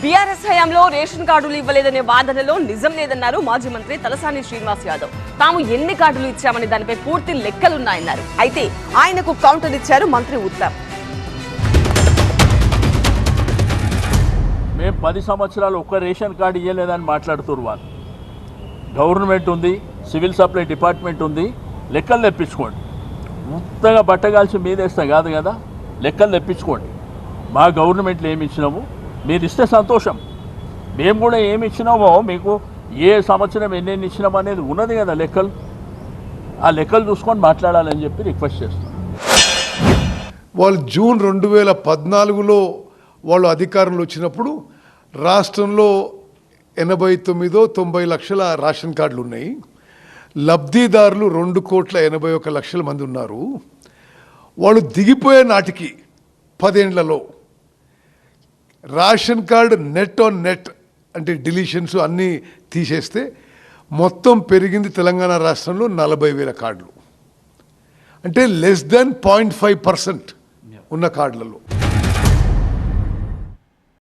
BRS హయాంలో ration కార్డులు ఇవ్వలేదనే వాదనలో నిజం లేదన్నారు మాజీ మంత్రి తలసాని శ్రీనివాస్ యాదవ్. తాము ఎన్ని కార్డులు ఇచ్చామని దానిపై పూర్తి లెక్కలున్నాయన్నారు. అయితే ఆయనకు కౌంటర్ ఇచ్చారు మంత్రి ఉత్తమ్. మేము 10 సంవత్సరాలు ఒక్క రేషన్ కార్డు ఇవ్వలేదని మాట్లాడుతున్నారు వాళ్ళు. గవర్నమెంట్ ఉంది, సివిల్ సప్లై డిపార్ట్మెంట్ ఉంది, లెక్కలు తెప్పించుకోండి. మొత్తంగా బట్టగాల్చి మీదేస్తాం కాదు కదా, లెక్కలు తెప్పించుకోండి. మా గవర్నమెంట్లో ఏమి ఇచ్చినాము మీరు ఇస్తే సంతోషం. మేము కూడా ఏమి ఇచ్చినామో మీకు ఏ సంవత్సరం ఎన్నెన్ని ఇచ్చినామో అనేది ఉన్నది కదా లెక్కలు. ఆ లెక్కలు చూసుకొని మాట్లాడాలని చెప్పి రిక్వెస్ట్ చేస్తాం. వాళ్ళు జూన్ 2014లో వాళ్ళు అధికారంలో వచ్చినప్పుడు రాష్ట్రంలో 89-90 లక్షల రేషన్ కార్డులు ఉన్నాయి. లబ్ధిదారులు 2,81,00,000 మంది ఉన్నారు. వాళ్ళు దిగిపోయే నాటికి 10 ఏళ్లలో ration card net on net అంటే డిలీషన్స్ అన్నీ తీసేస్తే మొత్తం పెరిగింది తెలంగాణ రాష్ట్రంలో 40,000 కార్డులు. అంటే లెస్ దెన్ 0.5% ఉన్న కార్డులలో.